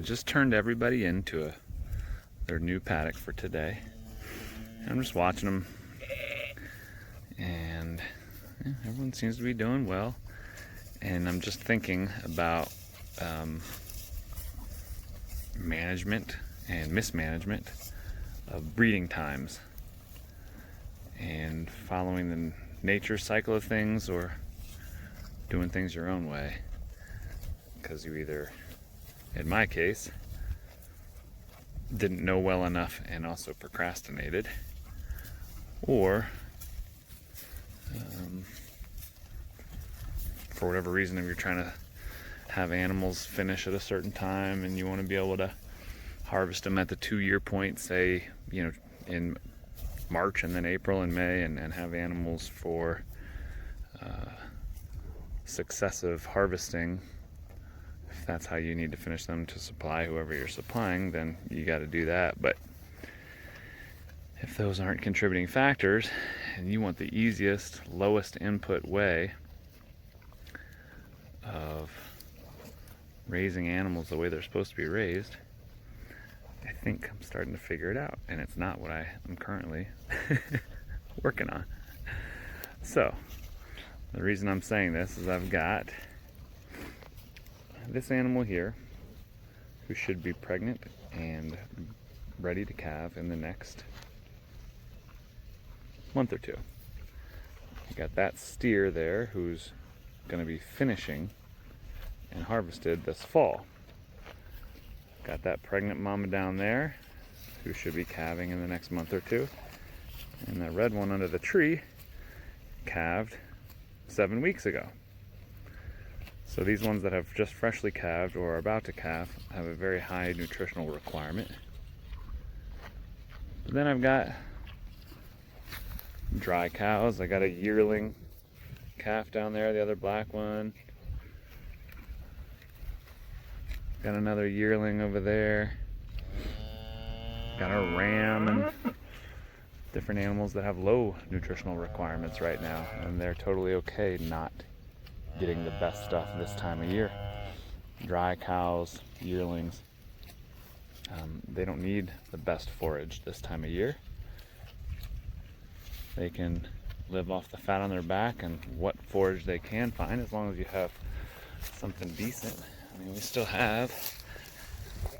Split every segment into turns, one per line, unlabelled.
just turned everybody into their new paddock for today. I'm just watching them, and yeah, everyone seems to be doing well. And I'm just thinking about management and mismanagement of breeding times, and following the nature cycle of things or doing things your own way. Because you either, in my case, didn't know well enough and also procrastinated, or for whatever reason, if you're trying to have animals finish at a certain time and you want to be able to harvest them at the 2-year point, say, in March and then April and May, and have animals for successive harvesting. If that's how you need to finish them to supply whoever you're supplying, then you got to do that. But if those aren't contributing factors and you want the easiest, lowest input way of raising animals the way they're supposed to be raised, I think I'm starting to figure it out, and it's not what I am currently working on. So the reason I'm saying this is I've got this animal here who should be pregnant and ready to calve in the next month or two. I got that steer there who's going to be finishing and harvested this fall. Got that pregnant mama down there who should be calving in the next month or two. And that red one under the tree calved 7 weeks ago. So these ones that have just freshly calved or are about to calve have a very high nutritional requirement. But then I've got dry cows. I got a yearling calf down there, the other black one. Got another yearling over there. Got a ram and different animals that have low nutritional requirements right now, and they're totally okay not getting the best stuff this time of year. Dry cows, yearlings, they don't need the best forage this time of year. They can live off the fat on their back and what forage they can find, as long as you have something decent. I mean, we still have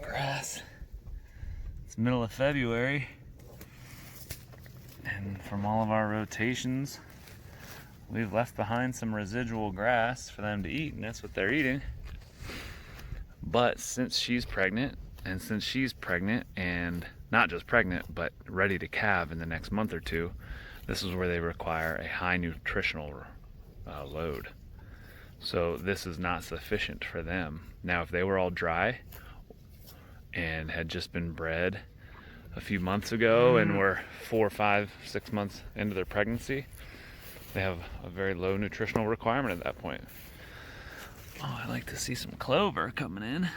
grass. It's middle of February, and from all of our rotations, we've left behind some residual grass for them to eat, and that's what they're eating. But since she's pregnant, and not just pregnant, but ready to calve in the next month or two, this is where they require a high nutritional load. So this is not sufficient for them. Now, if they were all dry and had just been bred a few months ago and were 4, 5, 6 months into their pregnancy, they have a very low nutritional requirement at that point. Oh, I like to see some clover coming in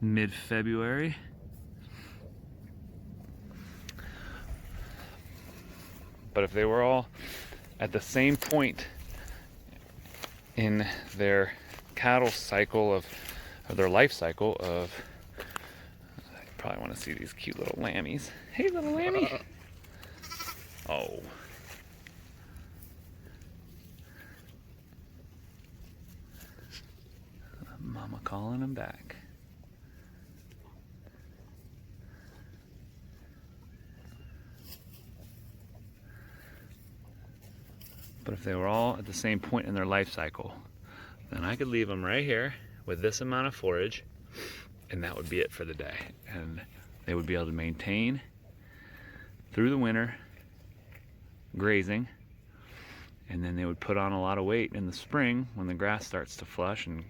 mid-February. But if they were all at the same point in their cattle cycle of their life cycle of, I probably want to see these cute little lammies. Hey, little lammy. Oh. Mama calling him back. But if they were all at the same point in their life cycle, then I could leave them right here with this amount of forage, and that would be it for the day. And they would be able to maintain through the winter grazing, and then they would put on a lot of weight in the spring when the grass starts to flush and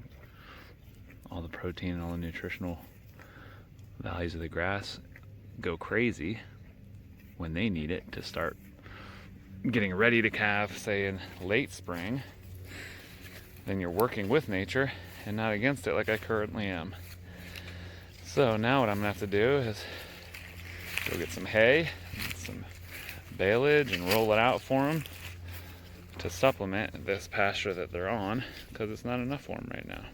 all the protein and all the nutritional values of the grass go crazy when they need it to start getting ready to calve, say in late spring. Then you're working with nature and not against it like I currently am. So now what I'm gonna have to do is go get some hay, some baleage, and roll it out for them to supplement this pasture that they're on, because it's not enough for them right now.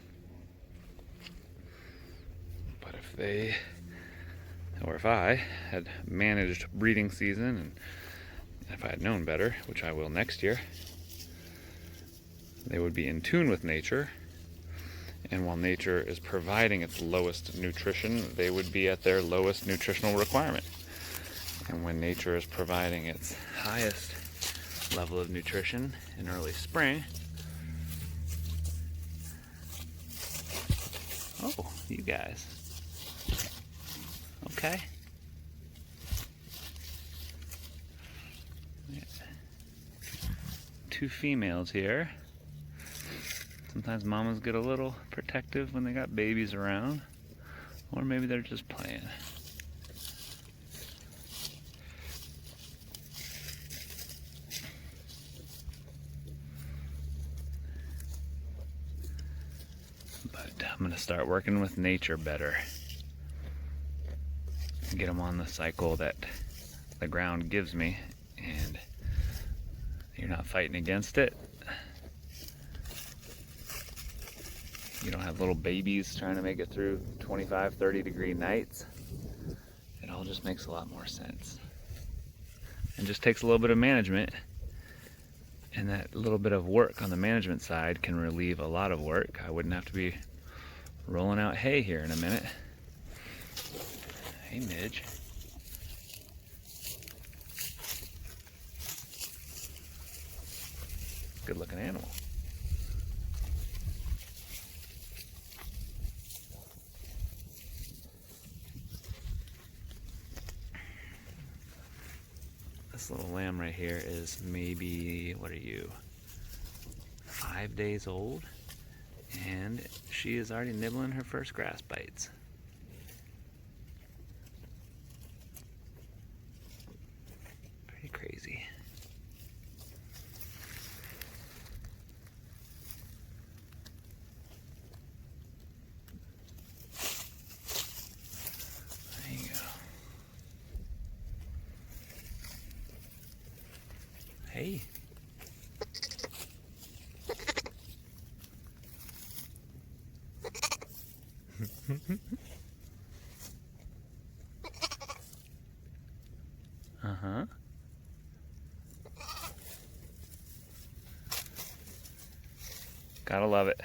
if I had managed breeding season, and if I had known better, which I will next year, they would be in tune with nature. And while nature is providing its lowest nutrition, they would be at their lowest nutritional requirement. And when nature is providing its highest level of nutrition in early spring, oh, you guys. Okay. Two females here. Sometimes mamas get a little protective when they got babies around, or maybe they're just playing. But I'm going to start working with nature better. Get them on the cycle that the ground gives me, and you're not fighting against it. You don't have little babies trying to make it through 25, 30-degree nights. It all just makes a lot more sense. And just takes a little bit of management, and that little bit of work on the management side can relieve a lot of work. I wouldn't have to be rolling out hay here in a minute. Hey, Midge. Good looking animal. This little lamb right here is maybe, what are you, 5 days old? And she is already nibbling her first grass bites. Pretty crazy. There you go. Hey. Uh-huh. Gotta love it.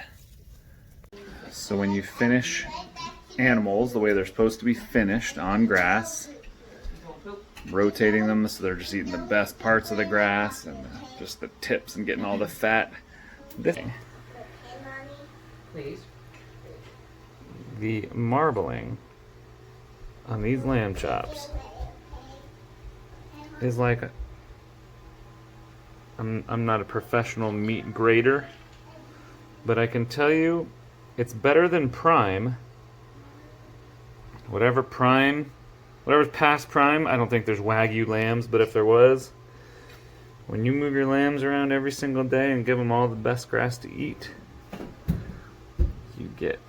So when you finish animals the way they're supposed to be finished on grass, rotating them so they're just eating the best parts of the grass and just the tips and getting all the fat.
Please.
The marbling on these lamb chops is like I'm not a professional meat grater, but I can tell you it's better than prime. Whatever's past prime, I don't think there's Wagyu lambs, but if there was, when you move your lambs around every single day and give them all the best grass to eat, you get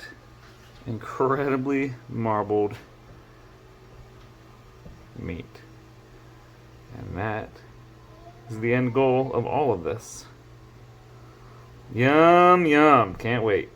incredibly marbled meat. And that is the end goal of all of this. Yum, yum. Can't wait.